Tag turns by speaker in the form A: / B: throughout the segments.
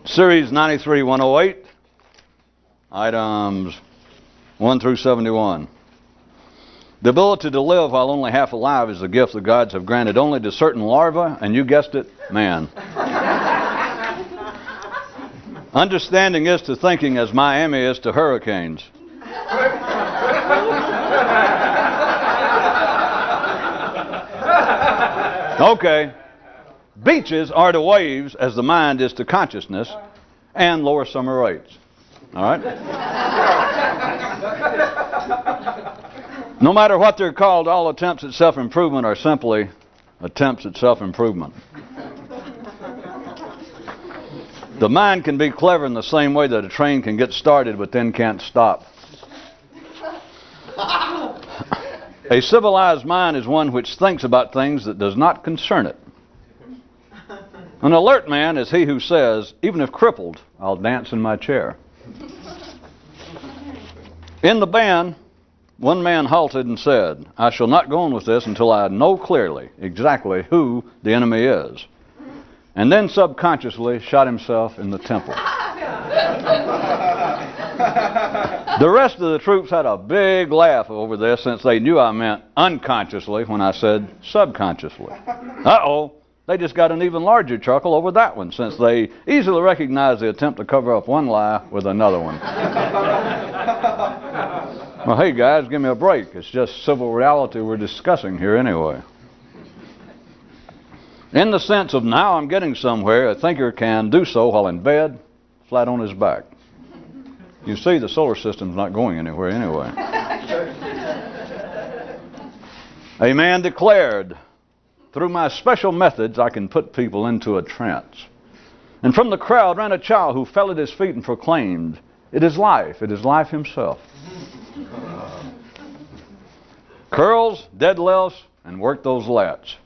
A: Series 93-108, items 1 through 71. The ability to live while only half alive is a gift the gods have granted only to certain larvae, and you guessed it, man. Understanding is to thinking as Miami is to hurricanes. Okay. Beaches are to waves as the mind is to consciousness, and lower summer rates. All right? No matter what they're called, all attempts at self-improvement are simply attempts at self-improvement. The mind can be clever in the same way that a train can get started but then can't stop. A civilized mind is one which thinks about things that does not concern it. An alert man is he who says, even if crippled, I'll dance in my chair. In the band, one man halted and said, I shall not go on with this until I know clearly exactly who the enemy is. And then subconsciously shot himself in the temple. The rest of the troops had a big laugh over this since they knew I meant unconsciously when I said subconsciously. Uh-oh. They just got an even larger chuckle over that one, since they easily recognized the attempt to cover up one lie with another one. Well, hey guys, give me a break. It's just civil reality we're discussing here anyway. In the sense of now I'm getting somewhere, a thinker can do so while in bed, flat on his back. You see, the solar system's not going anywhere anyway. A man declared, through my special methods, I can put people into a trance. And from the crowd ran a child who fell at his feet and proclaimed, it is life himself. Curls, deadlifts, and work those lats.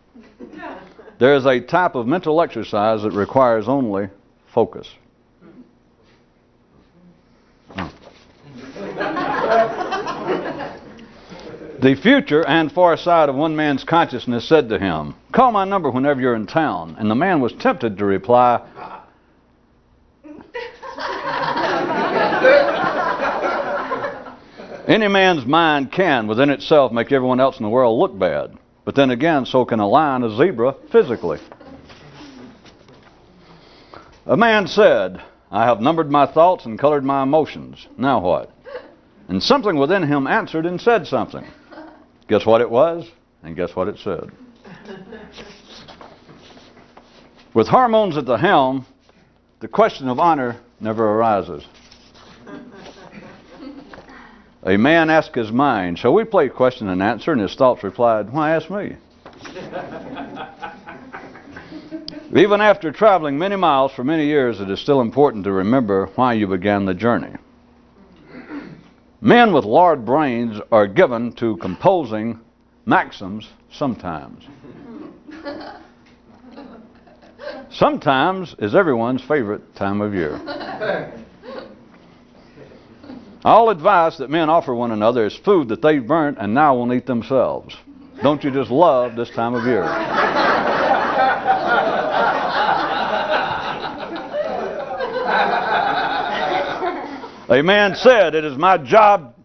A: There is a type of mental exercise that requires only focus. The future and far side of one man's consciousness said to him, call my number whenever you're in town. And the man was tempted to reply, any man's mind can, within itself, make everyone else in the world look bad. But then again, so can a lion, a zebra, physically. A man said, I have numbered my thoughts and colored my emotions. Now what? And something within him answered and said something. Guess what it was? And guess what it said? With hormones at the helm, the question of honor never arises. A man asked his mind, shall we play question and answer? And his thoughts replied, why ask me? Even after traveling many miles for many years, it is still important to remember why you began the journey. Men with large brains are given to composing maxims sometimes. Sometimes is everyone's favorite time of year. All advice that men offer one another is food that they've burnt and now won't eat themselves. Don't you just love this time of year? A man said, it is my job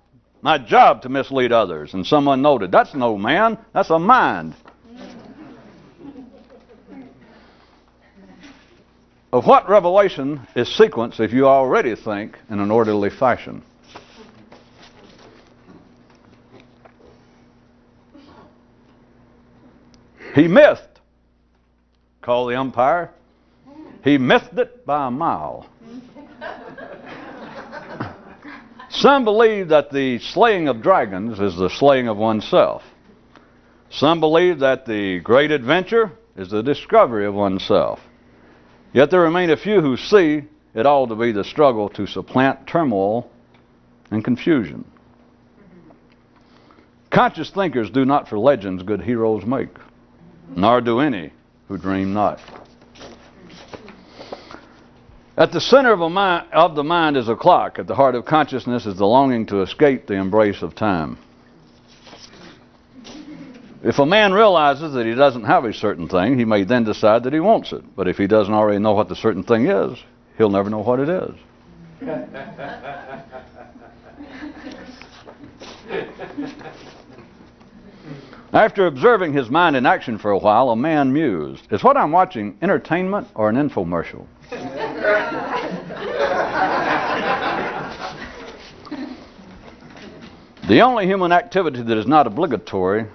A: to mislead others. And someone noted, that's no man, that's a mind. Of what revelation is sequence if you already think in an orderly fashion? He mithed, call the umpire. He mithed it by a mile. Some believe that the slaying of dragons is the slaying of oneself. Some believe that the great adventure is the discovery of oneself. Yet there remain a few who see it all to be the struggle to supplant turmoil and confusion. Conscious thinkers do not for legends good heroes make, nor do any who dream not. At the center of the mind is a clock. At the heart of consciousness is the longing to escape the embrace of time. If a man realizes that he doesn't have a certain thing, he may then decide that he wants it. But if he doesn't already know what the certain thing is, he'll never know what it is. After observing his mind in action for a while, a man mused, is what I'm watching entertainment or an infomercial? The only human activity that is not obligatory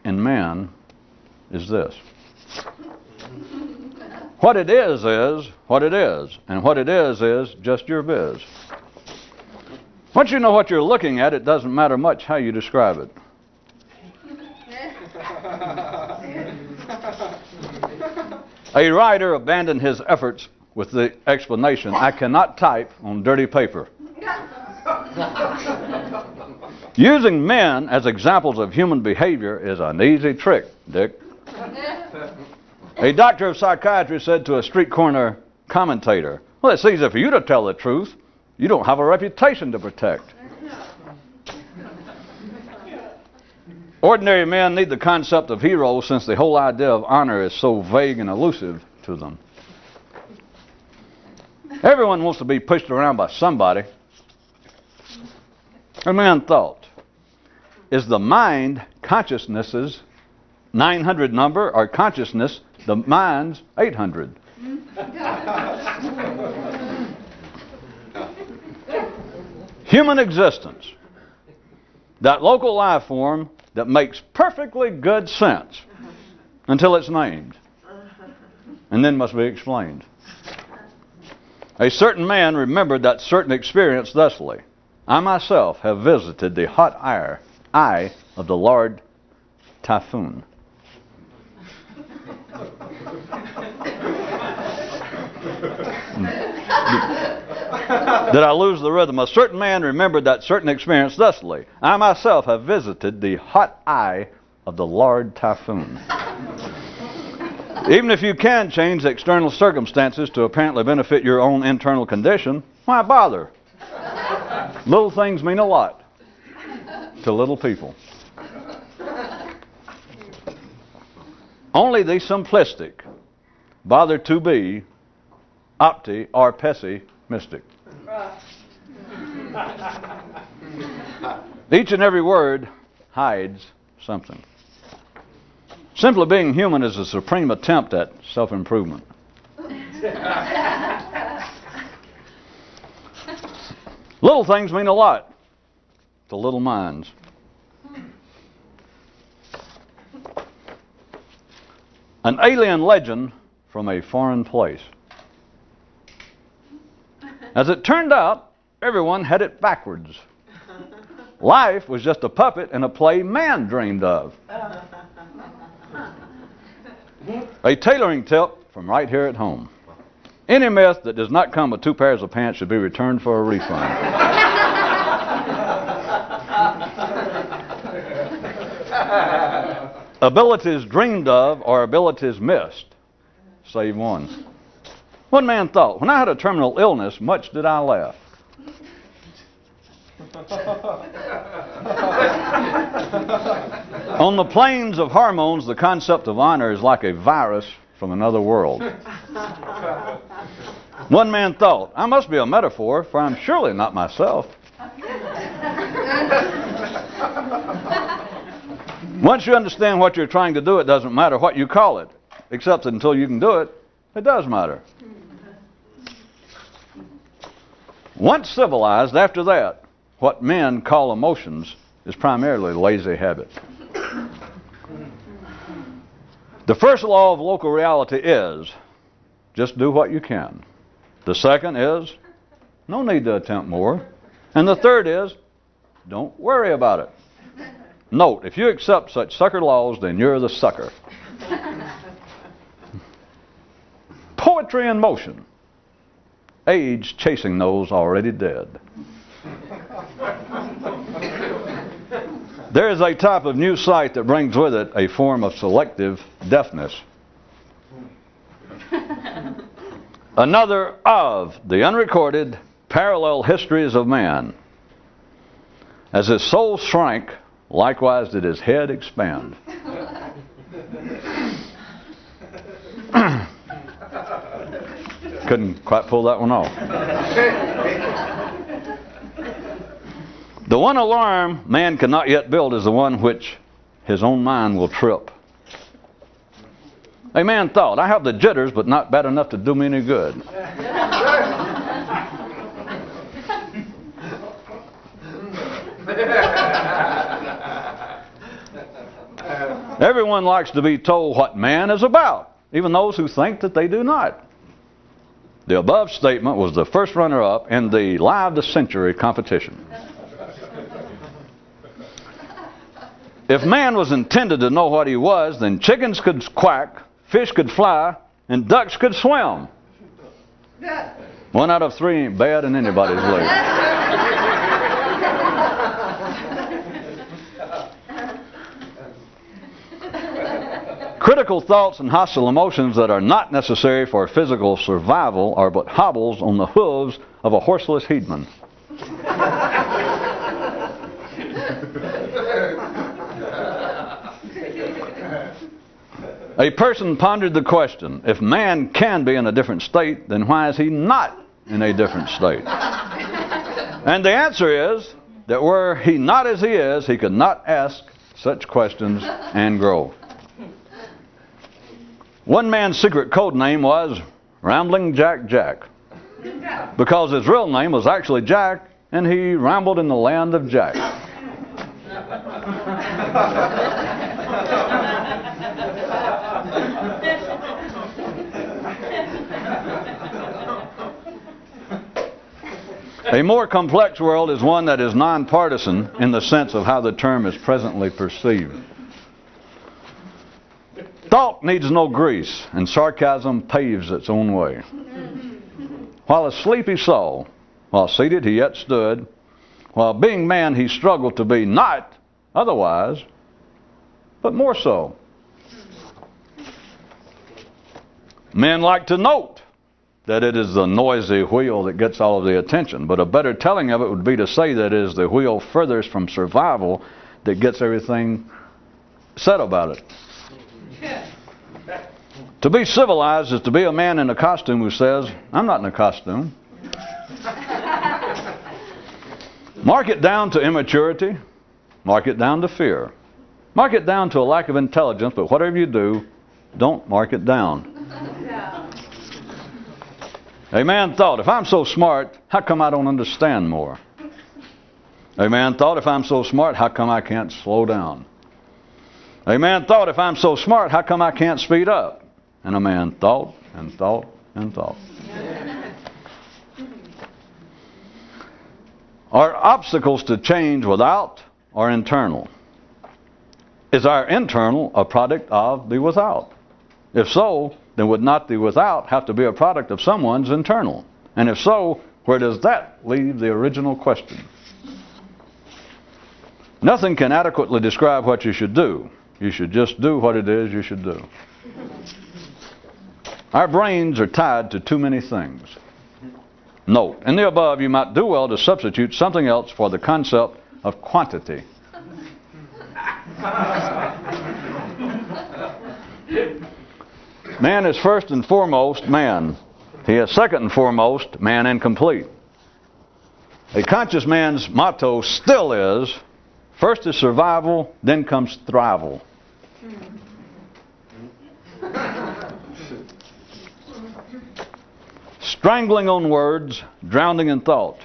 A: in man is this. What it is what it is. And what it is just your biz. Once you know what you're looking at, it doesn't matter much how you describe it. A writer abandoned his efforts with the explanation, I cannot type on dirty paper. Using men as examples of human behavior is an easy trick, Dick. A doctor of psychiatry said to a street corner commentator, well, it's easy for you to tell the truth. You don't have a reputation to protect. Ordinary men need the concept of heroes since the whole idea of honor is so vague and elusive to them. Everyone wants to be pushed around by somebody. A man thought, is the mind consciousness's 900 number or consciousness the mind's 800? Human existence, that local life form that makes perfectly good sense until it's named and then must be explained. A certain man remembered that certain experience thusly. I myself have visited the hot eye of the Lord Typhoon. Did I lose the rhythm? A certain man remembered that certain experience thusly. I myself have visited the hot eye of the Lord Typhoon. Even if you can change external circumstances to apparently benefit your own internal condition, why bother? Little things mean a lot to little people. Only the simplistic bother to be opti or pessimistic. Each and every word hides something. Simply being human is a supreme attempt at self-improvement. Little things mean a lot to little minds. An alien legend from a foreign place. As it turned out, everyone had it backwards. Life was just a puppet in a play man dreamed of. A tailoring tip from right here at home. Any myth that does not come with 2 pairs of pants should be returned for a refund. Abilities dreamed of or abilities missed, save one. One man thought, when I had a terminal illness, much did I laugh. On the planes of hormones, the concept of honor is like a virus from another world. One man thought, I must be a metaphor, for I'm surely not myself. Once you understand what you're trying to do, it doesn't matter what you call it, except that until you can do it, it does matter. Once civilized, after that, what men call emotions is primarily lazy habit. The first law of local reality is just do what you can. The second is no need to attempt more. And the third is don't worry about it. Note, if you accept such sucker laws, then you're the sucker. Poetry in motion. Age chasing those already dead. There is a type of new sight that brings with it a form of selective deafness. Another of the unrecorded parallel histories of man. As his soul shrank, likewise did his head expand. couldn't quite pull that one off. The one alarm man cannot yet build is the one which his own mind will trip. A man thought, I have the jitters, but not bad enough to do me any good. Everyone likes to be told what man is about, even those who think that they do not. The above statement was the first runner-up in the Lie of the Century competition. If man was intended to know what he was, then chickens could quack, fish could fly, and ducks could swim. 1 out of 3 ain't bad in anybody's league. Critical thoughts and hostile emotions that are not necessary for physical survival are but hobbles on the hooves of a horseless headman. A person pondered the question, if man can be in a different state, then why is he not in a different state? And the answer is that were he not as he is, he could not ask such questions and grow. One man's secret code name was Rambling Jack Jack, because his real name was actually Jack, and he rambled in the land of Jack. A more complex world is one that is nonpartisan in the sense of how the term is presently perceived. Thought needs no grease, and sarcasm paves its own way. While asleep he saw, while seated he yet stood, while being man he struggled to be not otherwise, but more so. Men like to note that it is the noisy wheel that gets all of the attention, but a better telling of it would be to say that it is the wheel furthest from survival that gets everything said about it. To be civilized is to be a man in a costume who says, I'm not in a costume. Mark it down to immaturity. Mark it down to fear. Mark it down to a lack of intelligence, but whatever you do, don't mark it down. A man thought, if I'm so smart, how come I don't understand more? A man thought, if I'm so smart, how come I can't slow down? A man thought, if I'm so smart, how come I can't speed up? And a man thought and thought and thought. Are obstacles to change without or internal? Is our internal a product of the without? If so, then would not the without have to be a product of someone's internal? And if so, where does that leave the original question? Nothing can adequately describe what you should do. You should just do what it is you should do. Our brains are tied to too many things. Note, in the above you might do well to substitute something else for the concept of quantity. Man is first and foremost man. He is second and foremost man incomplete. A conscious man's motto still is, first is survival, then comes thrival. Strangling on words, drowning in thought.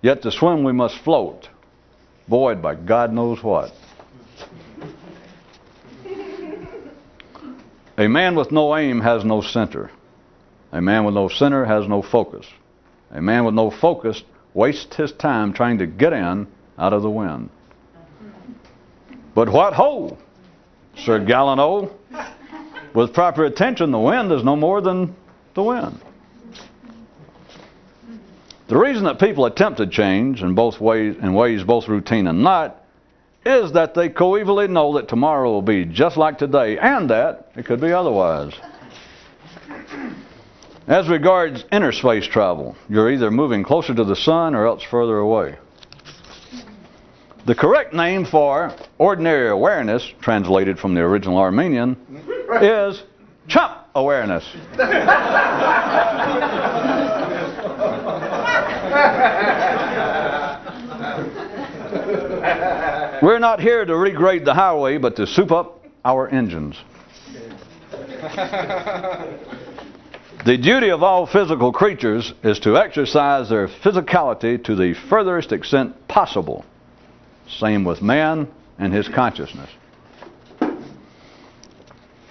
A: Yet to swim we must float, buoyed by God knows what. A man with no aim has no center. A man with no center has no focus. A man with no focus wastes his time trying to get in out of the wind. But what ho, Sir Gallen-O? With proper attention, the wind is no more than the wind. The reason that people attempt to change in ways both routine and not is that they coevally know that tomorrow will be just like today and that it could be otherwise. As regards inner space travel, you're either moving closer to the sun or else further away. The correct name for ordinary awareness, translated from the original Armenian, is chump awareness. We're not here to regrade the highway, but to soup up our engines. The duty of all physical creatures is to exercise their physicality to the furthest extent possible. Same with man and his consciousness.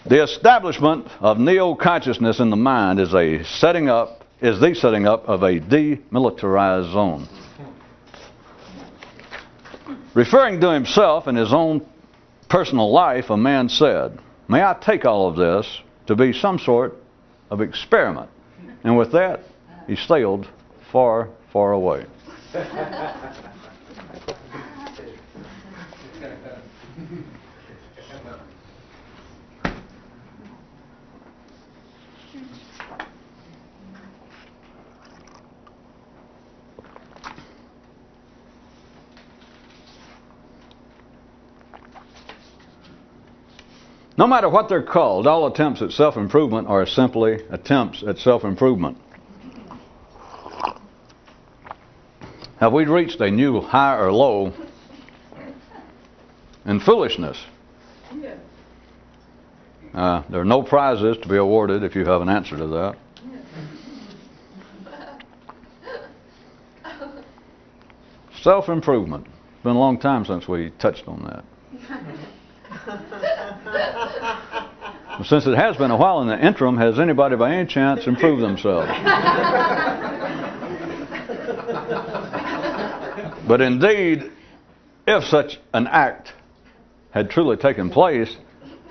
A: The establishment of neo-consciousness in the mind is the setting up of a demilitarized zone. Referring to himself and his own personal life, a man said, "May I take all of this to be some sort of experiment?" And with that, he sailed far, far away. No matter what they're called, all attempts at self-improvement are simply attempts at self-improvement. Have we reached a new high or low in foolishness? There are no prizes to be awarded if you have an answer to that. Self-improvement. It's been a long time since we touched on that. Since it has been a while in the interim, has anybody by any chance improved themselves? But indeed, if such an act had truly taken place,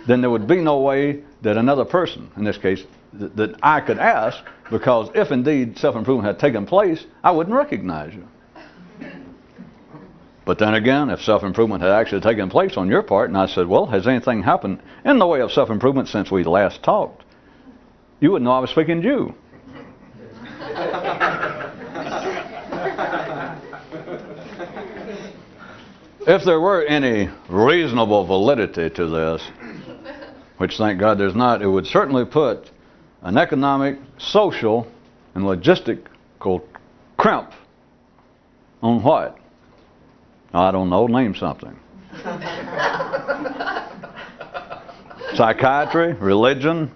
A: then there would be no way that another person, in this case, that I could ask, because if indeed self-improvement had taken place, I wouldn't recognize you. But then again, if self-improvement had actually taken place on your part, and I said, well, has anything happened in the way of self-improvement since we last talked? You wouldn't know I was speaking to you. If there were any reasonable validity to this, which thank God there's not, it would certainly put an economic, social, and logistical crimp on what? I don't know, name something. Psychiatry, religion,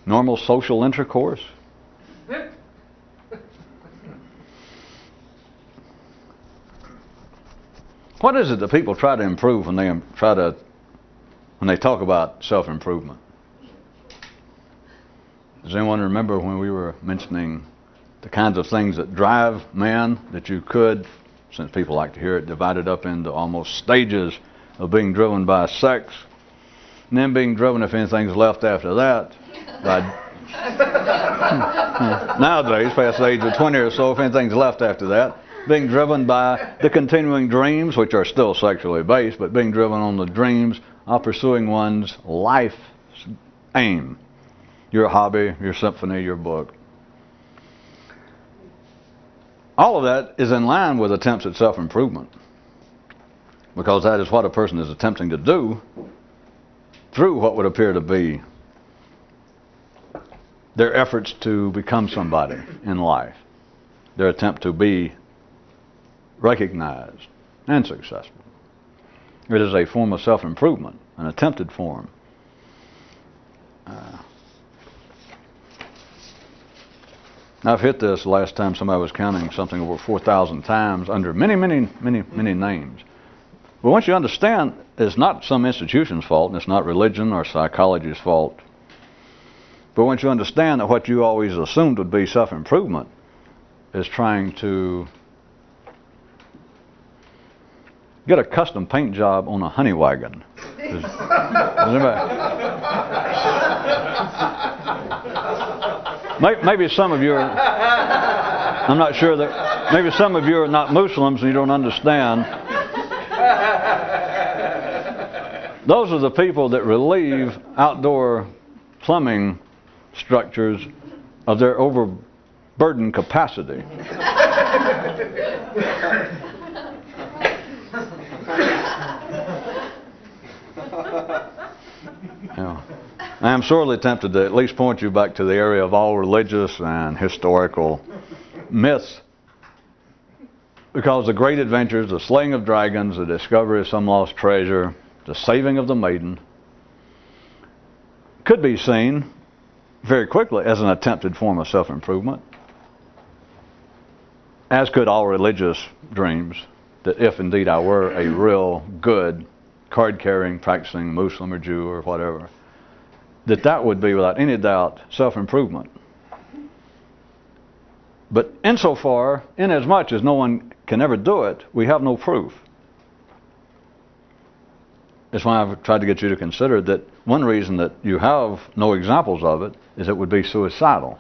A: normal social intercourse. What is it that people try to improve when they talk about self-improvement? Does anyone remember when we were mentioning the kinds of things that drive man, that you could, since people like to hear it, divide it up into almost stages of being driven by sex, and then being driven, if anything's left after that, by nowadays, past the age of 20 or so, if anything's left after that, being driven by the continuing dreams, which are still sexually based, but being driven on the dreams of pursuing one's life's aim, your hobby, your symphony, your book. All of that is in line with attempts at self-improvement, because that is what a person is attempting to do through what would appear to be their efforts to become somebody in life, their attempt to be recognized and successful. It is a form of self-improvement, an attempted form. I've hit this last time somebody was counting something over 4,000 times under many names. But once you understand, it's not some institution's fault, and it's not religion or psychology's fault. But once you understand that what you always assumed would be self-improvement is trying to get a custom paint job on a honey wagon. Does maybe some of you are, I'm not sure that, maybe some of you are not Muslims and you don't understand. Those are the people that relieve outdoor plumbing structures of their overburdened capacity. Yeah. I am sorely tempted to at least point you back to the area of all religious and historical myths, because the great adventures, the slaying of dragons, the discovery of some lost treasure, the saving of the maiden, could be seen very quickly as an attempted form of self-improvement, as could all religious dreams, that if indeed I were a real good card-carrying, practicing Muslim or Jew or whatever, that would be without any doubt self-improvement. But insofar, inasmuch as no one can ever do it, we have no proof. That's why I've tried to get you to consider that one reason that you have no examples of it is it would be suicidal.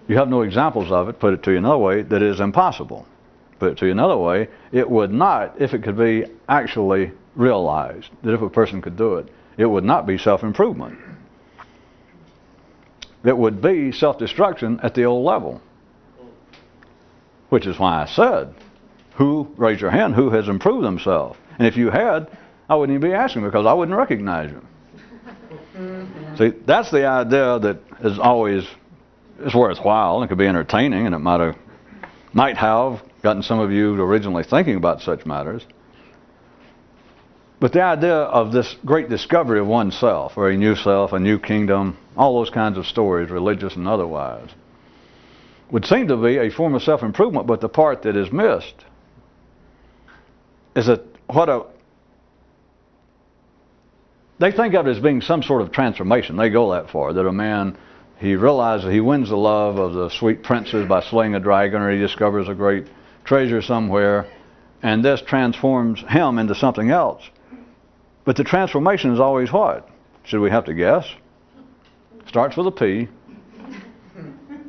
A: You have no examples of it, put it to you another way, that is impossible. Put it to you another way, it would not, if it could be actually realized, that if a person could do it, it would not be self-improvement. It would be self-destruction at the old level. Which is why I said, raise your hand, who has improved themselves? And if you had, I wouldn't even be asking, because I wouldn't recognize you. See, that's the idea that is always worthwhile and could be entertaining, and it might have gotten some of you originally thinking about such matters. But the idea of this great discovery of oneself, or a new self, a new kingdom, all those kinds of stories, religious and otherwise, would seem to be a form of self-improvement, but the part that is missed is that they think of it as being some sort of transformation. They go that far, that a man, he realizes he wins the love of the sweet princess by slaying a dragon, or he discovers a great treasure somewhere, and this transforms him into something else. But the transformation is always what? Should we have to guess? Starts with a P.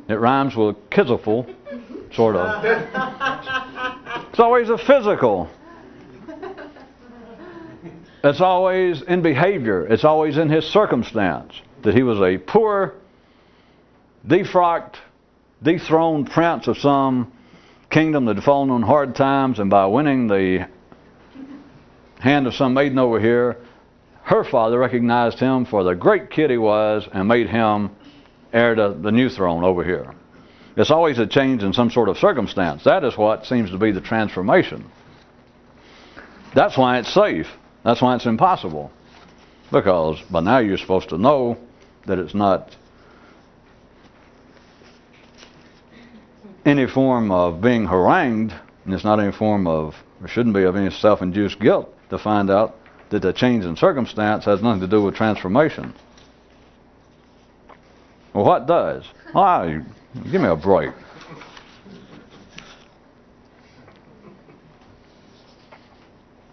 A: It rhymes with kiziful, sort of. It's always a physical. It's always in behavior. It's always in his circumstance. That he was a poor, defrocked, dethroned prince of some kingdom that had fallen on hard times, and by winning the hand of some maiden over here, her father recognized him for the great kid he was and made him heir to the new throne over here. It's always a change in some sort of circumstance. That is what seems to be the transformation. That's why it's safe. That's why it's impossible. Because by now you're supposed to know that it's not any form of being harangued, and it's not any form of, or shouldn't be of any self-induced guilt to find out that the change in circumstance has nothing to do with transformation. Well, what does? Well, give me a break.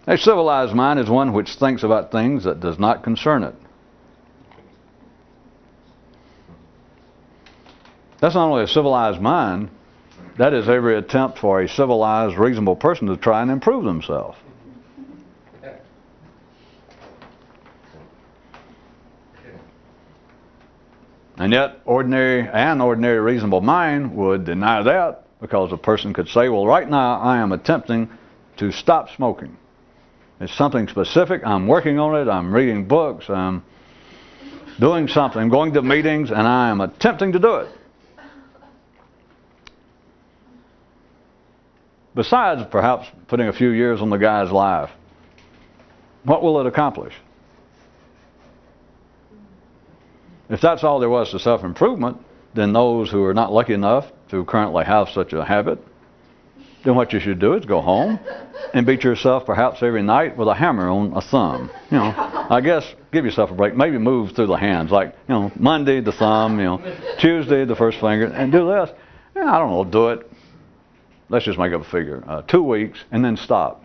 A: A civilized mind is one which thinks about things that does not concern it. That's not only a civilized mind, that is every attempt for a civilized, reasonable person to try and improve themselves. And yet, an ordinary reasonable mind would deny that, because a person could say, well, right now I am attempting to stop smoking. It's something specific. I'm working on it. I'm reading books. I'm doing something. I'm going to meetings, and I am attempting to do it. Besides, perhaps, putting a few years on the guy's life, what will it accomplish? If that's all there was to self-improvement, then those who are not lucky enough to currently have such a habit, then what you should do is go home and beat yourself perhaps every night with a hammer on a thumb. You know, I guess give yourself a break. Maybe move through the hands, like, you know, Monday the thumb, you know, Tuesday the first finger, and do this. I don't know, do it. Let's just make up a figure. 2 weeks, and then stop.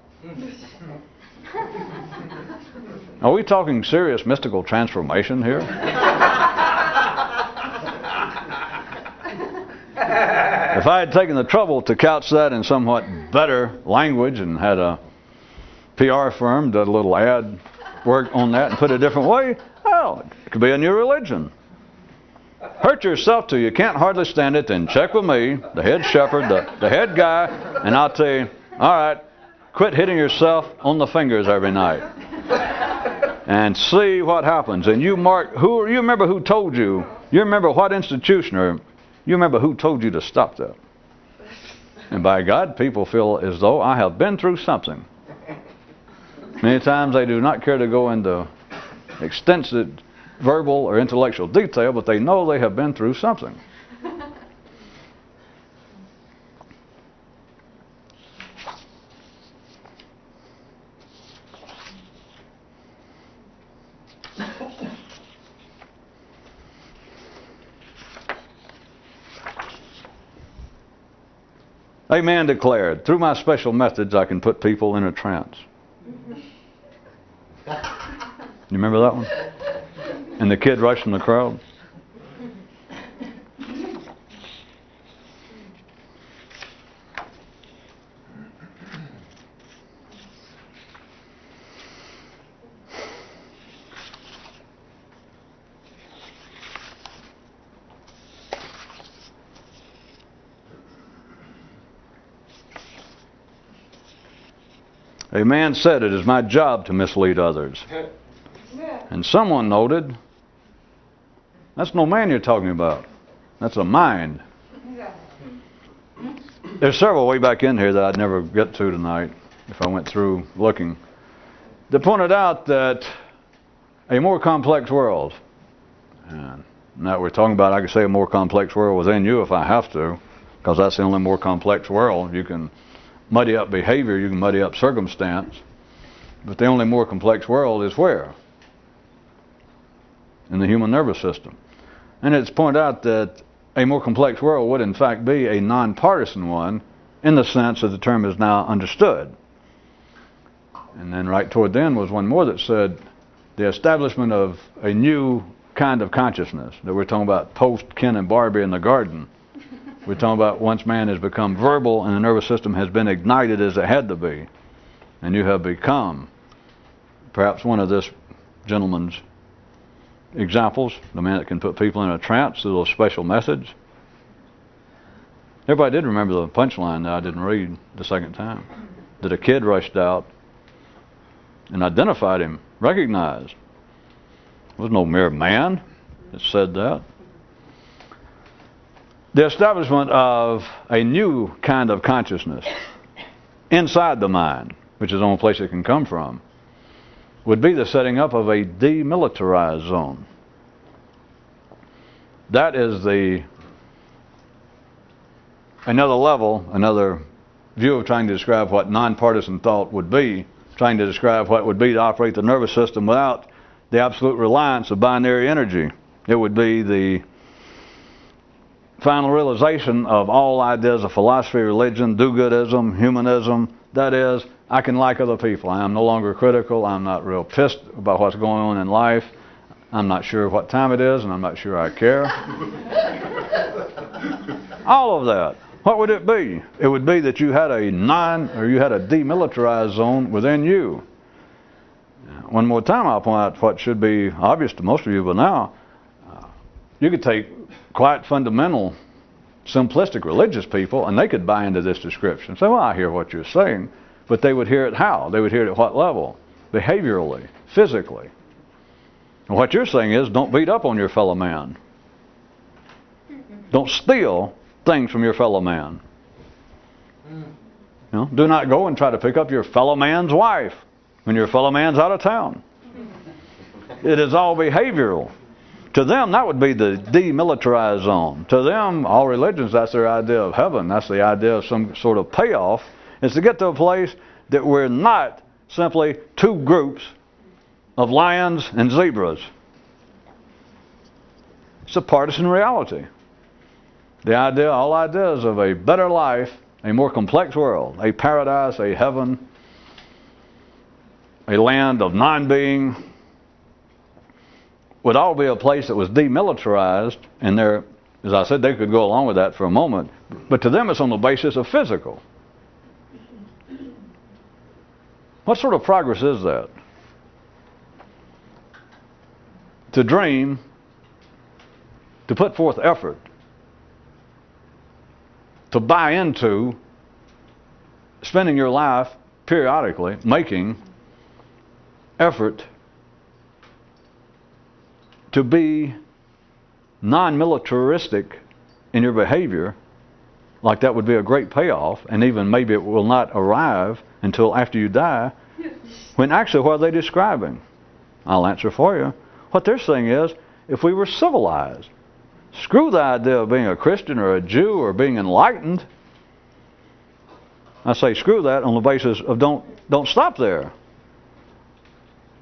A: Are we talking serious mystical transformation here? If I had taken the trouble to couch that in somewhat better language and had a PR firm did a little ad work on that and put it a different way, well, it could be a new religion. Hurt yourself till you can't hardly stand it, then check with me, the head shepherd, the head guy, and I'll tell you, all right, quit hitting yourself on the fingers every night. and see what happens. And you mark who. You remember who told you. You remember what institution, or you remember who told you to stop that. And by God, people feel as though I have been through something. Many times they do not care to go into extensive verbal or intellectual detail, but they know they have been through something. A man declared, through my special methods I can put people in a trance. You remember that one? And the kid rushed from the crowd. A man said, it is my job to mislead others. And someone noted, that's no man you're talking about. That's a mind. There's several way back in here that I'd never get to tonight if I went through looking. They pointed out that a more complex world, and now we're talking about, I could say a more complex world within you if I have to, because that's the only more complex world. You can muddy up behavior, you can muddy up circumstance, but the only more complex world is where? In the human nervous system. And it's pointed out that a more complex world would in fact be a non-partisan one in the sense that the term is now understood. And then right toward the end was one more that said the establishment of a new kind of consciousness, that we're talking about post Ken and Barbie in the garden. We're talking about once man has become verbal and the nervous system has been ignited as it had to be, and you have become perhaps one of this gentleman's examples, the man that can put people in a trance through those special methods. Everybody did remember the punchline that I didn't read the second time, that a kid rushed out and identified him, recognized. There was no mere man that said that. The establishment of a new kind of consciousness inside the mind, which is the only place it can come from, would be the setting up of a demilitarized zone. That is another level, another view of trying to describe what nonpartisan thought would be, trying to describe what it would be to operate the nervous system without the absolute reliance of binary energy. It would be the final realization of all ideas of philosophy, religion, do-goodism, humanism. That is, I can like other people. I am no longer critical. I'm not real pissed about what's going on in life. I'm not sure what time it is, and I'm not sure I care. All of that. What would it be? It would be that you had a demilitarized zone within you. One more time, I'll point out what should be obvious to most of you, but now you could take quite fundamental, simplistic religious people, and they could buy into this description. Say, well, I hear what you're saying, but they would hear it how? They would hear it at what level? Behaviorally, physically. And what you're saying is, don't beat up on your fellow man. Don't steal things from your fellow man. You know, do not go and try to pick up your fellow man's wife when your fellow man's out of town. It is all behavioral. To them, that would be the demilitarized zone. To them, all religions, that's their idea of heaven. That's the idea of some sort of payoff. Is to get to a place that we're not simply two groups of lions and zebras. It's a partisan reality. The idea, all ideas of a better life, a more complex world, a paradise, a heaven, a land of non-being, would all be a place that was demilitarized, and there, as I said, they could go along with that for a moment, but to them it's on the basis of physical. What sort of progress is that? To dream, to put forth effort, to buy into spending your life periodically making effort to be non-militaristic in your behavior, like that would be a great payoff, and even maybe it will not arrive until after you die, when actually what are they describing? I'll answer for you. What they're saying is, if we were civilized, screw the idea of being a Christian or a Jew or being enlightened. I say screw that on the basis of don't stop there.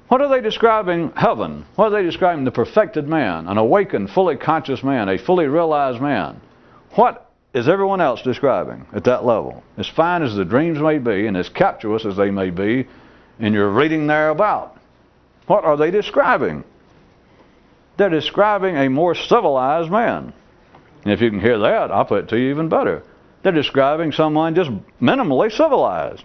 A: What are they describing heaven? What are they describing the perfected man, an awakened, fully conscious man, a fully realized man? What is everyone else describing at that level? As fine as the dreams may be and as captious as they may be in your reading thereabout, what are they describing? They're describing a more civilized man. And if you can hear that, I'll put it to you even better. They're describing someone just minimally civilized.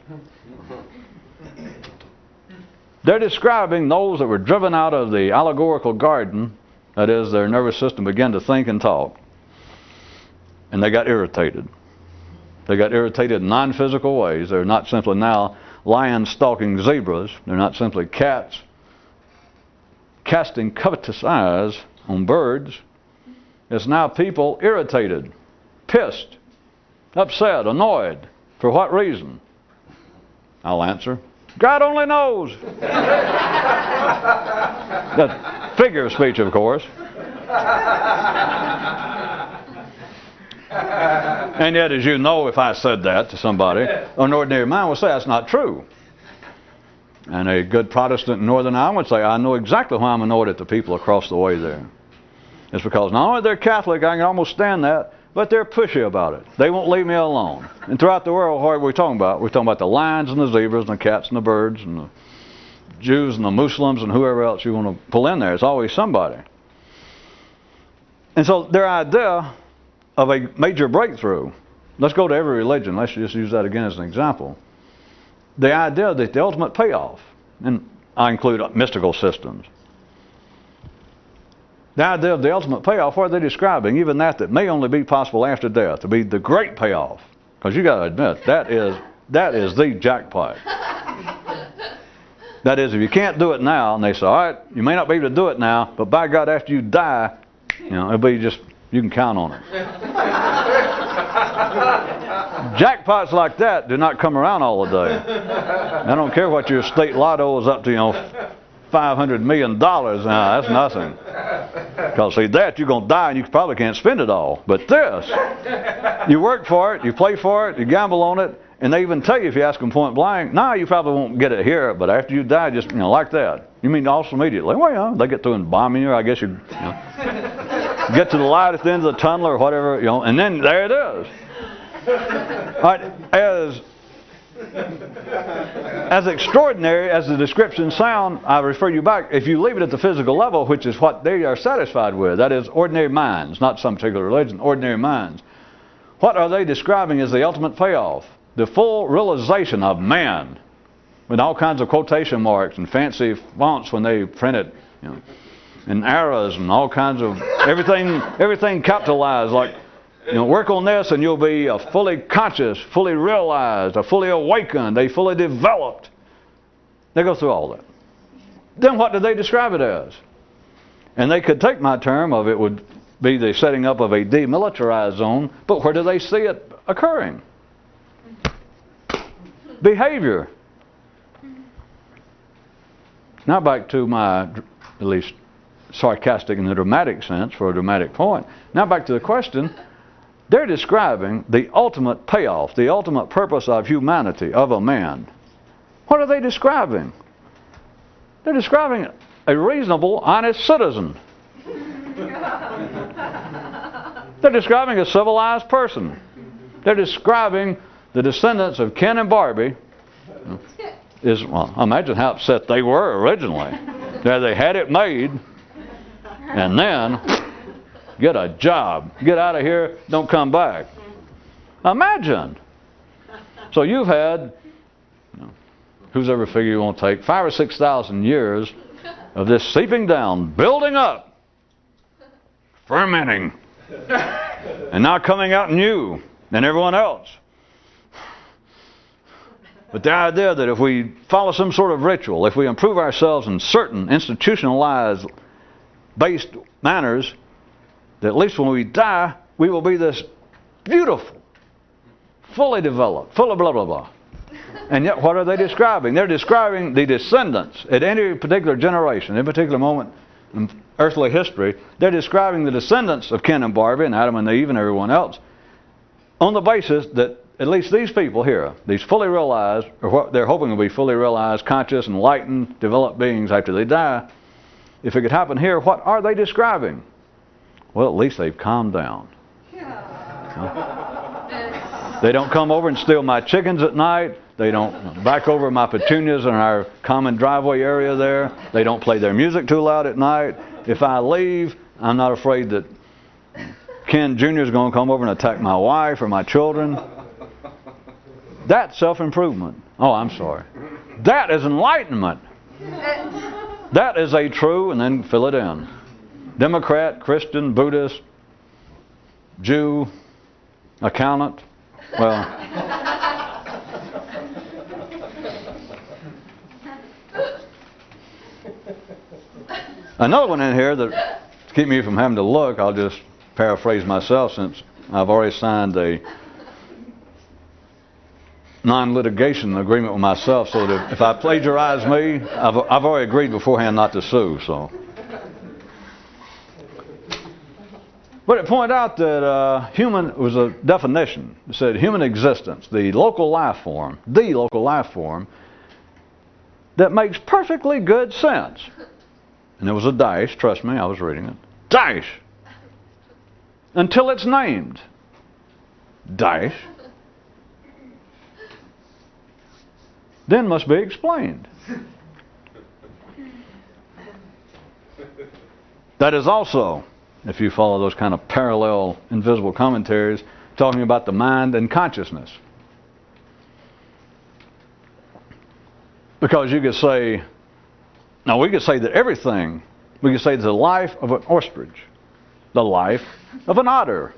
A: They're describing those that were driven out of the allegorical garden, that is, their nervous system began to think and talk, and they got irritated. They got irritated in non-physical ways. They're not simply now lions stalking zebras. They're not simply cats casting covetous eyes on birds. It's now people irritated, pissed, upset, annoyed. For what reason? I'll answer. God only knows. That's figure of speech, of course. And yet, as you know, if I said that to somebody, an ordinary mind would say that's not true. And a good Protestant in Northern Ireland would say, I know exactly why I'm annoyed at the people across the way there. It's because not only they're Catholic, I can almost stand that, but they're pushy about it. They won't leave me alone. And throughout the world, what are we talking about? We're talking about the lions and the zebras and the cats and the birds and the Jews and the Muslims and whoever else you want to pull in there. It's always somebody. And so their idea of a major breakthrough, let's go to every religion. Let's just use that again as an example. The idea that the ultimate payoff, and I include mystical systems, the idea of the ultimate payoff, what are they describing? Even that may only be possible after death, to be the great payoff. Because you got to admit, that is the jackpot. That is, if you can't do it now, and they say, all right, you may not be able to do it now, but by God, after you die, it'll be just, you can count on it. Jackpots like that do not come around all the day. I don't care what your state lotto is up to, $500 million. Now, that's nothing. Because see, that you're going to die and you probably can't spend it all. But this, you work for it, you play for it, you gamble on it, and they even tell you if you ask them point blank, no, you probably won't get it here, but after you die, just, like that. You mean almost immediately. Well, yeah, they get through and bombing you, I guess you get to the light at the end of the tunnel or whatever, and then there it is. All right, as extraordinary as the descriptions sound, I refer you back, if you leave it at the physical level, which is what they are satisfied with, that is ordinary minds, not some particular religion, ordinary minds. What are they describing as the ultimate payoff? The full realization of man, with all kinds of quotation marks and fancy fonts when they print it, and arrows and all kinds of everything capitalized, like, work on this and you'll be a fully conscious, fully realized, a fully awakened, a fully developed. They go through all that. Then what do they describe it as? And they could take my term of it would be the setting up of a demilitarized zone, but where do they see it occurring? Behavior. Now back to my, at least sarcastic in the dramatic sense, for a dramatic point. Now back to the question. They're describing the ultimate payoff, the ultimate purpose of humanity, of a man. What are they describing? They're describing a reasonable, honest citizen. They're describing a civilized person. They're describing the descendants of Ken and Barbie. Well, imagine how upset they were originally. They had it made, and then get a job. Get out of here. Don't come back. Imagine. So you've had, whose ever figure you want to take, 5,000 or 6,000 years of this seeping down, building up, fermenting, and now coming out in you and everyone else. But the idea that if we follow some sort of ritual, if we improve ourselves in certain institutionalized based manners, that at least when we die, we will be this beautiful, fully developed, full of blah, blah, blah. And yet, what are they describing? They're describing the descendants at any particular generation, any particular moment in earthly history. They're describing the descendants of Ken and Barbie and Adam and Eve and everyone else on the basis that at least these people here, these fully realized, or what they're hoping will be fully realized, conscious, enlightened, developed beings after they die, if it could happen here, what are they describing? Well, at least they've calmed down. They don't come over and steal my chickens at night. They don't back over my petunias in our common driveway area there. They don't play their music too loud at night. If I leave, I'm not afraid that Ken Jr. is going to come over and attack my wife or my children. That's self-improvement. Oh, I'm sorry. That is enlightenment. That is a true, and then fill it in, Democrat, Christian, Buddhist, Jew, accountant. Well, another one in here that, to keep me from having to look, I'll just paraphrase myself since I've already signed a non-litigation agreement with myself, so that if I plagiarize me, I've already agreed beforehand not to sue. So, but it pointed out that human was a definition. It said human existence, the local life form that makes perfectly good sense. And there was a dash. Trust me, I was reading it. Dash. Until it's named. Dash. Then must be explained. That is also, if you follow those kind of parallel invisible commentaries, talking about the mind and consciousness. Because you could say, now we could say that everything, we could say the life of an ostrich, the life of an otter,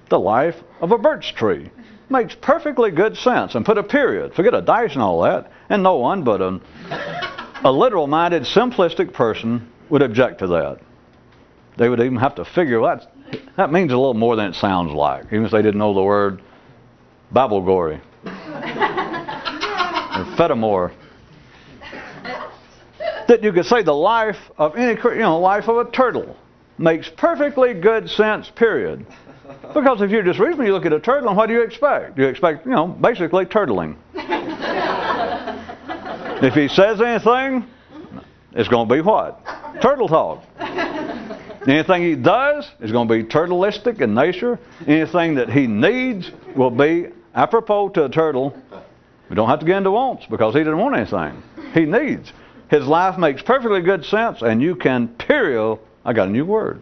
A: the life of a birch tree, makes perfectly good sense, and put a period. Forget a dash and all that, and no one but a literal-minded, simplistic person would object to that. They would even have to figure that means a little more than it sounds like, even if they didn't know the word Babelgory or Fedamore. That you could say the life of any, life of a turtle makes perfectly good sense, period. Because if you're just reasonable, you look at a turtle, and what do you expect? You expect, basically turtling. If he says anything, it's going to be what? Turtle talk. Anything he does is going to be turtleistic in nature. Anything that he needs will be apropos to a turtle. We don't have to get into wants, because he didn't want anything. He needs. His life makes perfectly good sense, and you can I got a new word.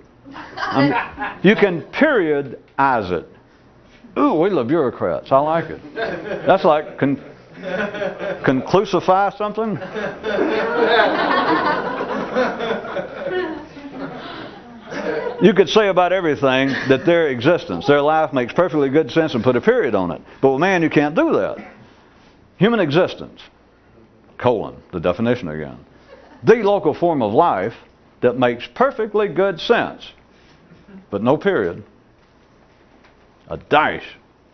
A: You can periodize it. Ooh, we love bureaucrats. I like it. That's like conclusify something. You could say about everything that their existence, their life makes perfectly good sense and put a period on it. But with man, you can't do that. Human existence, the definition again. The local form of life that makes perfectly good sense, but no period. A dash,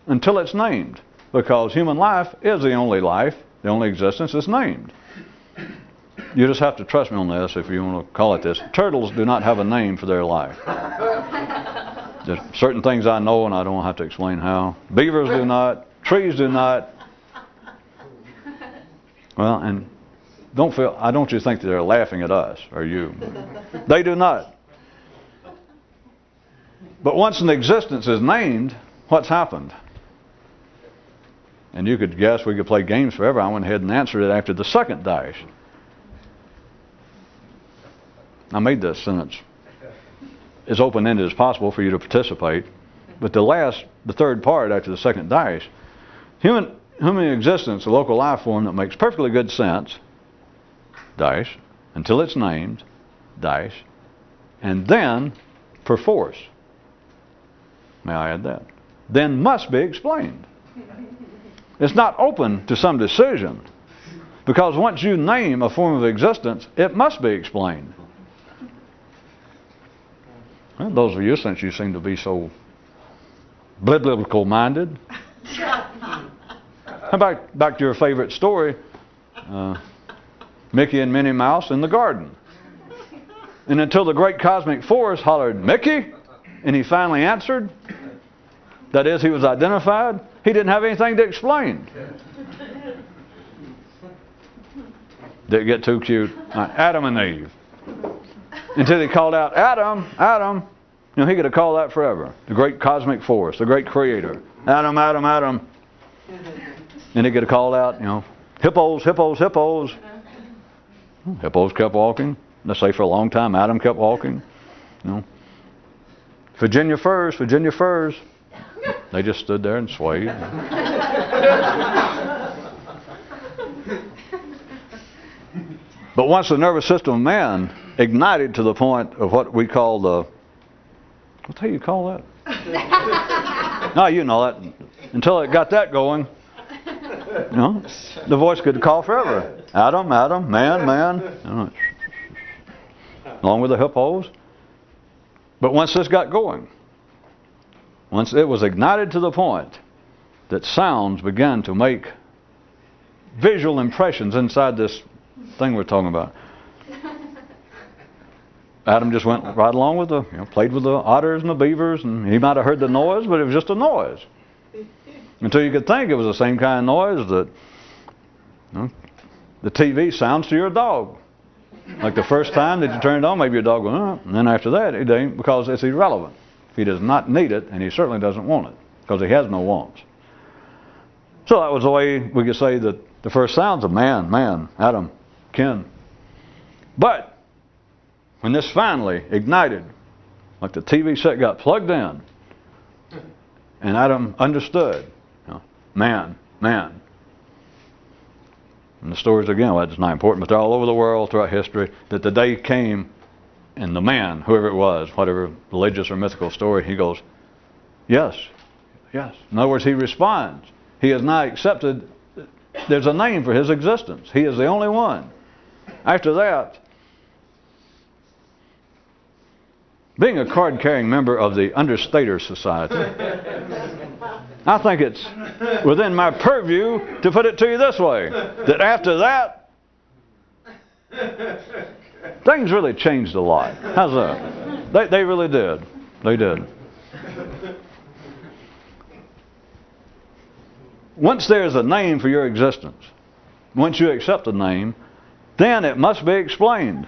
A: until it's named, because human life is the only life, the only existence that's named. You just have to trust me on this if you want to call it this. Turtles do not have a name for their life. There's certain things I know, and I don't have to explain how. Beavers do not. Trees do not. Well, and I don't want you to think that they're laughing at us or you. They do not. But once an existence is named, what's happened? And you could guess, we could play games forever. I went ahead and answered it after the second dash. I made this sentence as open-ended as possible for you to participate. But the third part after the second dash, human existence, a local life form that makes perfectly good sense, dash, until it's named, dash, and then, perforce, may I add that, then must be explained. It's not open to some decision, because once you name a form of existence, it must be explained. Well, those of you, since you seem to be so biblical minded, how about back to your favorite story, Mickey and Minnie Mouse in the garden. And until the great cosmic force hollered, "Mickey!" and he finally answered, that is, he was identified, he didn't have anything to explain. Didn't get too cute. Adam and Eve. Until he called out, "Adam, Adam." You know, he could have called that forever. The great cosmic force, the great creator. "Adam, Adam, Adam." And he could have called out, you know, "Hippos, hippos, hippos." Hippos kept walking. Let's say for a long time, Adam kept walking. You know, Virginia firs, Virginia firs. They just stood there and swayed. But once the nervous system of man ignited to the point of what we call the, what do you call that? No, you know that. Until it got that going, you know, the voice could call forever. "Adam, Adam, man, man." You know, along with the hippos. But once this got going, once it was ignited to the point that sounds began to make visual impressions inside this thing we're talking about, Adam just went right along with the, you know, played with the otters and the beavers, and he might have heard the noise, but it was just a noise. Until you could think it was the same kind of noise that, you know, the TV sounds to your dog. Like the first time that you turn it on, maybe your dog will, and then after that, it ain't, because it's irrelevant. He does not need it, and he certainly doesn't want it, because he has no wants. So that was the way we could say that the first sounds of man, man, Adam, kin. But when this finally ignited, like the TV set got plugged in, and Adam understood, you know, man, man. And the stories, again, well, it's not important, but they're all over the world throughout history, that the day came and the man, whoever it was, whatever religious or mythical story, he goes, "Yes, yes." In other words, he responds. He has now accepted, there's a name for his existence. He is the only one. After that, being a card-carrying member of the Understater Society, I think it's within my purview to put it to you this way, that after that, things really changed a lot. How's that? They really did. They did. Once there's a name for your existence, once you accept the name, then it must be explained.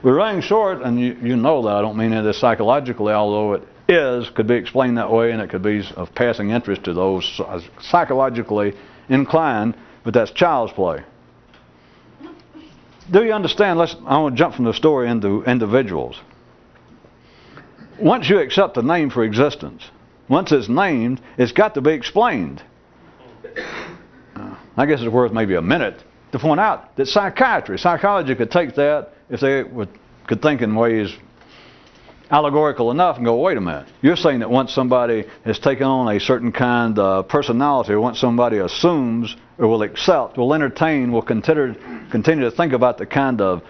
A: We're running short, and you know that I don't mean it psychologically, although it could be explained that way, and it could be of passing interest to those psychologically inclined, but that's child's play. Do you understand? I want to jump from the story into individuals. Once you accept a name for existence, once it's named, it's got to be explained. I guess it's worth maybe a minute to point out that psychology could take that if they could think in ways allegorical enough and go, wait a minute, you're saying that once somebody has taken on a certain kind of personality, or once somebody assumes or will accept, will entertain, will continue to think about the kind of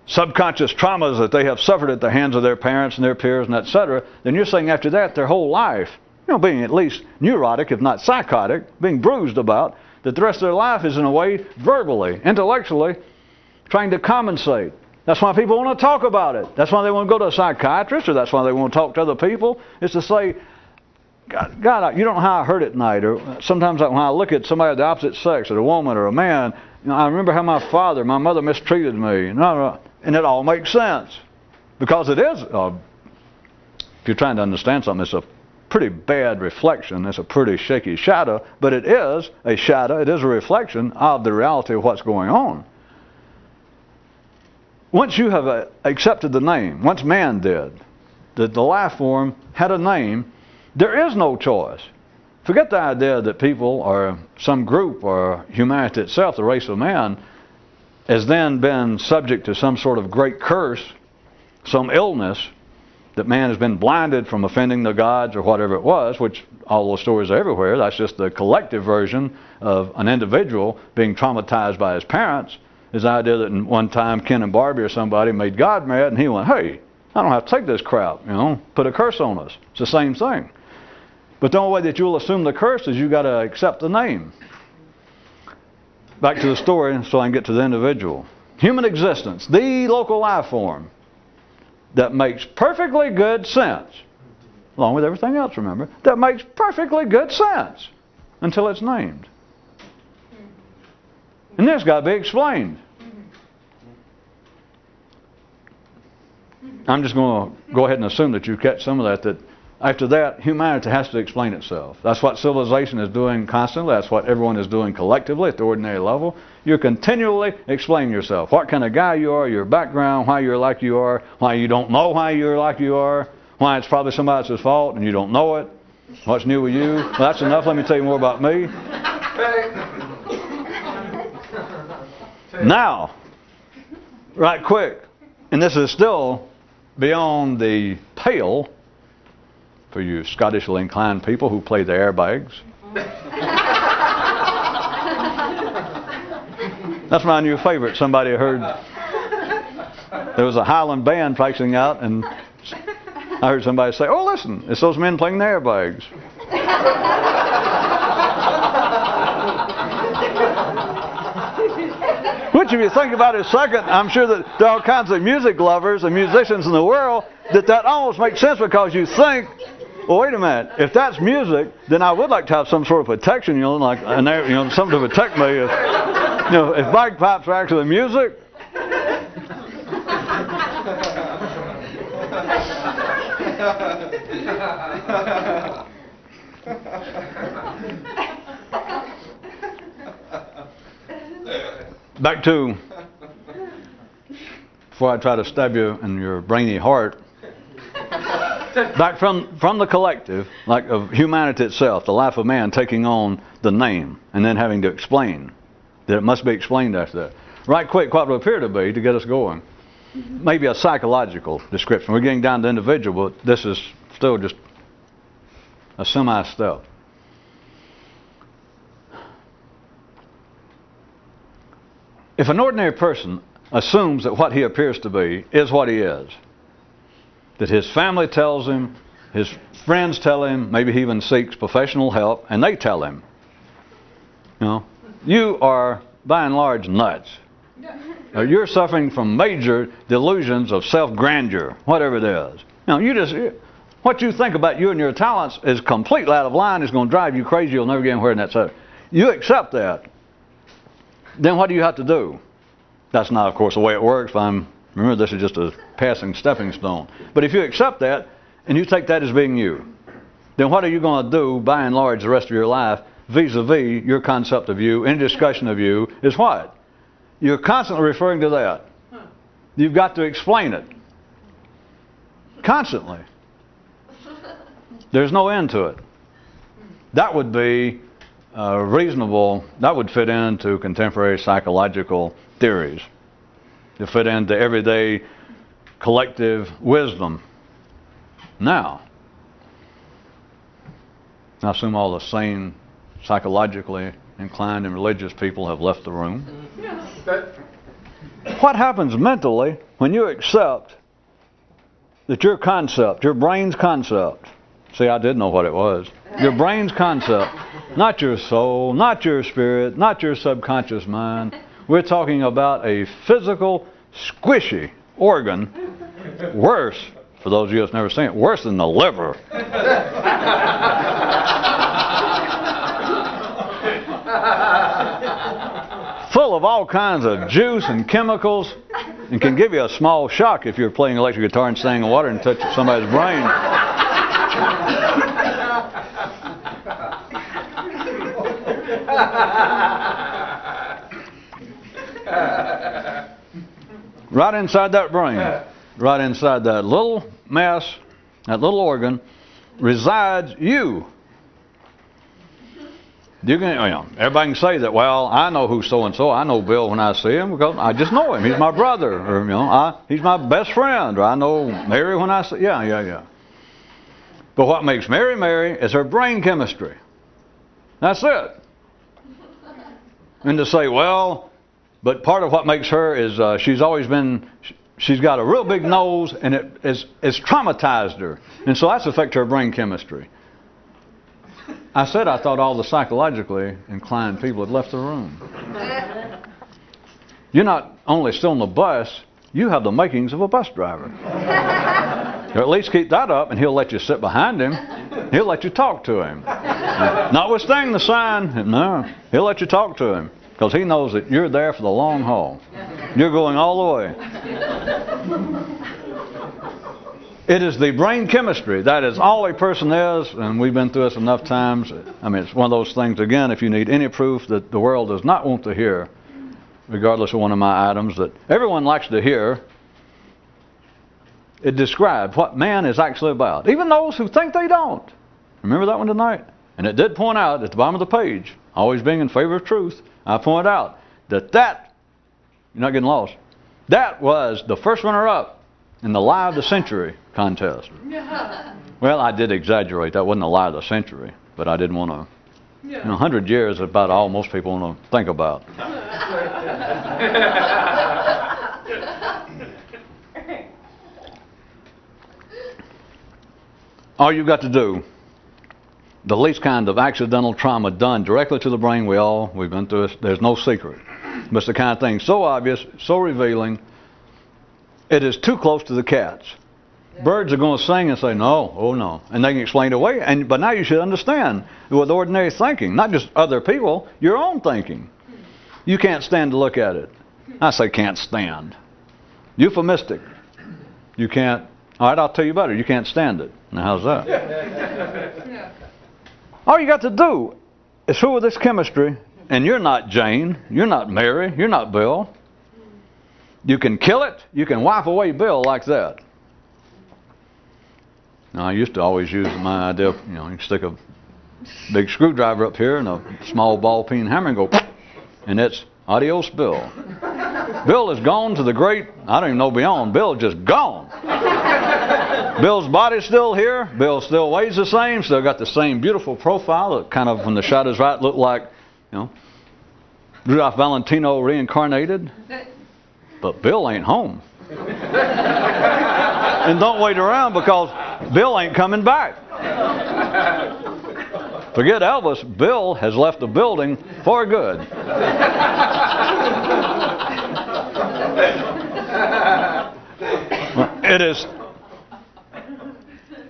A: subconscious traumas that they have suffered at the hands of their parents and their peers and etc., then you're saying after that their whole life, you know, being at least neurotic, if not psychotic, being bruised about, that the rest of their life is in a way verbally, intellectually trying to compensate. That's why people want to talk about it. That's why they want to go to a psychiatrist, or that's why they want to talk to other people, is to say, God, you don't know how I hurt at night. Or sometimes when I look at somebody of the opposite sex, or a woman or a man, you know, I remember how my mother mistreated me. And it all makes sense. Because it is, if you're trying to understand something, it's a pretty bad reflection. It's a pretty shaky shadow, but it is a shadow. It is a reflection of the reality of what's going on. Once you have accepted the name, once man did, that the life form had a name, there is no choice. Forget the idea that people or some group or humanity itself, the race of man, has then been subject to some sort of great curse, some illness, that man has been blinded from offending the gods or whatever it was, which all those stories are everywhere. That's just the collective version of an individual being traumatized by his parents. His idea that in one time Ken and Barbie or somebody made God mad, and he went, hey, I don't have to take this crap, put a curse on us. It's the same thing. But the only way that you'll assume the curse is you got to accept the name. Back to the story so I can get to the individual. Human existence, the local life form that makes perfectly good sense, along with everything else, remember, that makes perfectly good sense until it's named. And this got to be explained. I'm just going to go ahead and assume that you catch some of that after that, humanity has to explain itself. That's what civilization is doing constantly. That's what everyone is doing collectively at the ordinary level. You're continually explaining yourself. What kind of guy you are, your background, why you're like you are, why you don't know why you're like you are, why it's probably somebody else's fault and you don't know it, what's new with you. Well, that's enough. Let me tell you more about me. Now, right quick, and this is still beyond the pale for you Scottishly inclined people who play the airbags. That's my new favorite. Somebody heard there was a Highland band practicing out, and I heard somebody say, "Oh, listen, it's those men playing the airbags." Which, if you think about it a second, I'm sure that there are all kinds of music lovers and musicians in the world that almost makes sense, because you think, well, wait a minute, if that's music, then I would like to have some sort of protection, like something to protect me if bagpipes are actually music. Back to, before I try to stab you in your brainy heart, back from the collective, like of humanity itself, the life of man taking on the name, and then having to explain that it must be explained after that. Right quick, what would appear to be, to get us going, maybe a psychological description. We're getting down to individual, but this is still just a semi-step. If an ordinary person assumes that what he appears to be is what he is, that his family tells him, his friends tell him, maybe he even seeks professional help, and they tell him, you are by and large nuts. Or you're suffering from major delusions of self-grandeur, whatever it is. What you think about you and your talents is completely out of line. It's going to drive you crazy. You'll never get anywhere in that set. You accept that. Then what do you have to do? That's not, of course, the way it works. Remember, this is just a passing stepping stone. But if you accept that, and you take that as being you, then what are you going to do, by and large, the rest of your life, vis-a-vis your concept of you, any discussion of you, is what? You're constantly referring to that. You've got to explain it. Constantly. There's no end to it. That would be reasonable, that would fit into contemporary psychological theories. To fit into everyday collective wisdom. Now, I assume all the sane, psychologically inclined and religious people have left the room. Yes. What happens mentally when you accept that your concept, your brain's concept, see, I did know what it was, your brain's concept, not your soul, not your spirit, not your subconscious mind, we're talking about a physical, squishy organ, worse, for those of you who've never seen it, worse than the liver. Full of all kinds of juice and chemicals, and can give you a small shock if you're playing electric guitar and staying in water and touch somebody's brain. Right inside that brain, right inside that little mass, that little organ, resides you. Everybody can say that, well, I know who's so-and-so. I know Bill when I see him because I just know him. He's my brother. Or, he's my best friend. Or I know Mary when I see... Yeah. But what makes Mary Mary is her brain chemistry. That's it. And to say, well, but part of what makes her is she's always been She's got a real big nose, and it's traumatized her. And so that's affected her brain chemistry. I said I thought all the psychologically inclined people had left the room. You're not only still on the bus, you have the makings of a bus driver. Or at least keep that up, and he'll let you sit behind him. He'll let you talk to him. Notwithstanding the sign, no, he'll let you talk to him. Because he knows that you're there for the long haul. You're going all the way. It is the brain chemistry. That is all a person is, and we've been through this enough times. I mean, it's one of those things, again, if you need any proof that the world does not want to hear, regardless of one of my items, that everyone likes to hear, it describes what man is actually about. Even those who think they don't. Remember that one tonight? And it did point out at the bottom of the page, always being in favor of truth, I point out that you're not getting lost, that was the first runner-up in the lie of the century contest. Well, I did exaggerate. That wasn't a lie of the century, but I didn't want to. 100 years is about all most people want to think about. All you've got to do, the least kind of accidental trauma done directly to the brain, we've been through this, there's no secret. But it's the kind of thing so obvious, so revealing, it is too close to the cats. Birds are going to sing and say, no, oh no. And they can explain it away. But now you should understand with ordinary thinking, not just other people, your own thinking. You can't stand to look at it. I say can't stand. Euphemistic. You can't. All right, I'll tell you better. You can't stand it. Now, how's that? All you got to do is fool with this chemistry, and you're not Jane, you're not Mary, you're not Bill. You can kill it, you can wipe away Bill like that. Now, I used to always use my idea of, you can stick a big screwdriver up here and a small ball peen hammer and go, and it's adios Bill. Bill is gone to the great, I don't even know beyond, Bill is just gone. Bill's body's still here. Bill still weighs the same. Still got the same beautiful profile that kind of, when the shot is right, look like, Rudolph Valentino reincarnated. But Bill ain't home. And don't wait around because Bill ain't coming back. Forget Elvis. Bill has left the building for good. It is...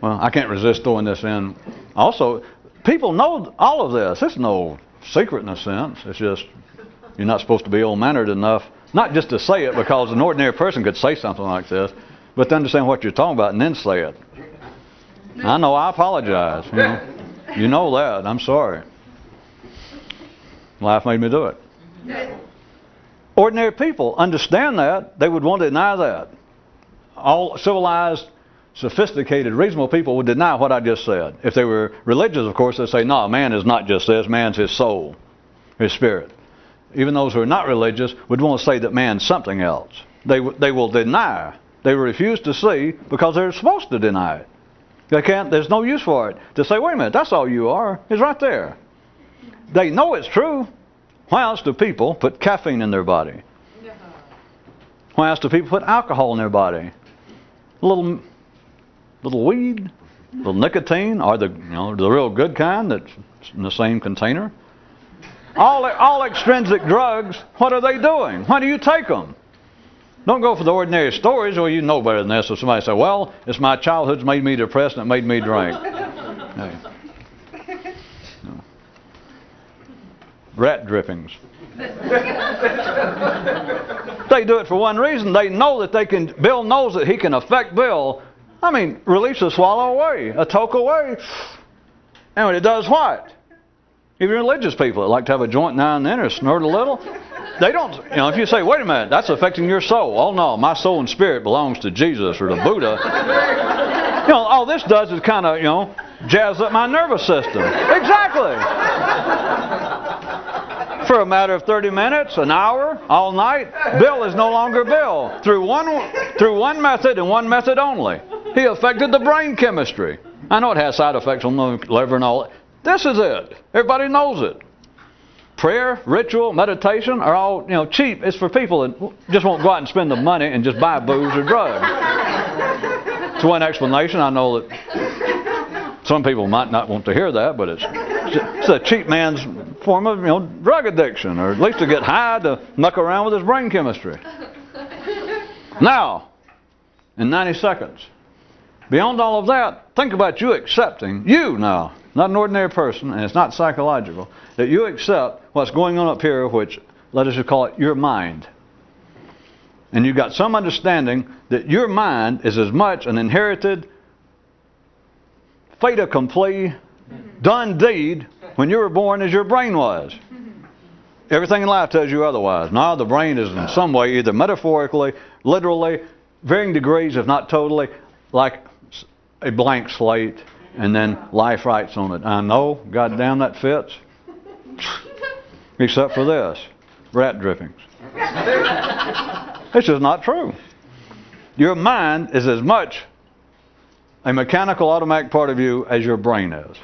A: Well, I can't resist throwing this in. Also, people know all of this. It's no secret in a sense. It's just you're not supposed to be ill-mannered enough, not just to say it, because an ordinary person could say something like this, but to understand what you're talking about and then say it. I know, I apologize. You know that. I'm sorry. Life made me do it. Ordinary people understand that. They would want to deny that. All civilized, sophisticated, reasonable people would deny what I just said. If they were religious, of course, they'd say, no, man is not just this, man's his soul, his spirit. Even those who are not religious would want to say that man's something else. They will deny. They refuse to see because they're supposed to deny it. They can't. There's no use for it. To say, wait a minute, that's all you are. It's right there. They know it's true. Why else do people put caffeine in their body? Why else do people put alcohol in their body? A little weed, a little nicotine, or the real good kind that's in the same container. All extrinsic drugs. What are they doing? Why do you take them? Don't go for the ordinary stories. Well, you know better than this. If somebody say, "Well, it's my childhood's made me depressed and it made me drink." Hey. No. Rat drippings. They do it for one reason. They know that they can. Bill knows that he can affect Bill. I mean, release a swallow away, a toke away. And when it does what? Even religious people that like to have a joint now and then or snort a little, they don't, if you say, wait a minute, that's affecting your soul. Oh no, my soul and spirit belongs to Jesus or to Buddha. All this does is kind of, jazz up my nervous system. Exactly. For a matter of 30 minutes, an hour, all night, Bill is no longer Bill. Through one method and one method only. He affected the brain chemistry. I know it has side effects on the liver and all that. This is it. Everybody knows it. prayer, ritual, meditation are all, cheap. It's for people that just won't go out and spend the money and just buy booze or drugs. It's one explanation. I know that some people might not want to hear that, but it's a cheap man's form of, drug addiction, or at least to get high to muck around with his brain chemistry. Now, in 90 seconds, beyond all of that, think about you accepting, not an ordinary person, and it's not psychological, that you accept what's going on up here, which, let us just call it your mind. And you've got some understanding that your mind is as much an inherited fait accompli, done deed when you were born as your brain was. Everything in life tells you otherwise. Now the brain is in some way, either metaphorically, literally, varying degrees, if not totally, like a blank slate, and then life writes on it. I know, goddamn, that fits. Except for this, rat drippings. This is not true. Your mind is as much a mechanical, automatic part of you as your brain is.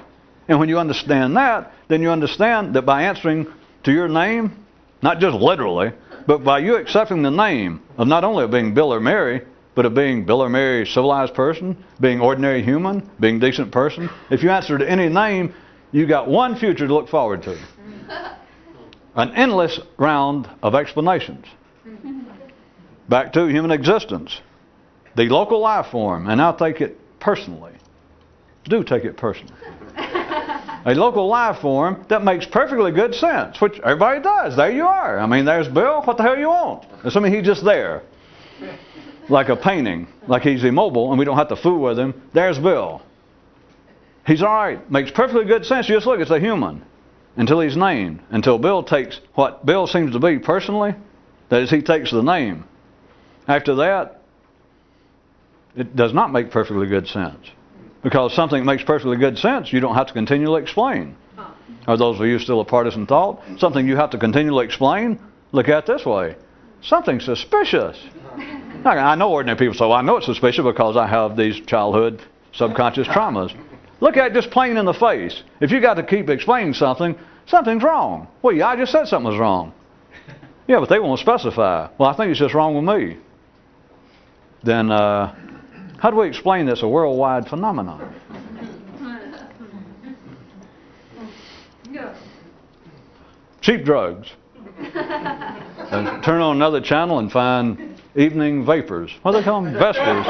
A: And when you understand that, then you understand that by answering to your name, not just literally, but by you accepting the name of not only of being Bill or Mary, but of being Bill or Mary, civilized person, being ordinary human, being decent person. If you answer to any name, you got one future to look forward to. An endless round of explanations. Back to human existence. The local life form, and I'll take it personally. Do take it personally. A local life form that makes perfectly good sense, which everybody does. There you are. I mean, there's Bill. What the hell you want? Assuming he's just there. Like a painting. Like he's immobile and we don't have to fool with him. There's Bill. He's all right. Makes perfectly good sense. You just look, it's a human. Until he's named. Until Bill takes what Bill seems to be personally. That is, he takes the name. After that, it does not make perfectly good sense. Because something makes perfectly good sense, you don't have to continually explain. Are those of you still a partisan thought? Something you have to continually explain? Look at it this way. Something suspicious. I know ordinary people say, well, I know it's suspicious because I have these childhood subconscious traumas. Look at it just plain in the face. If you got to keep explaining something, something's wrong. Well, yeah, I just said something was wrong. Yeah, but they won't specify. Well, I think it's just wrong with me. Then, how do we explain this a worldwide phenomenon? Cheap drugs. Turn on another channel and find evening vapors. What do they call them? Vespers.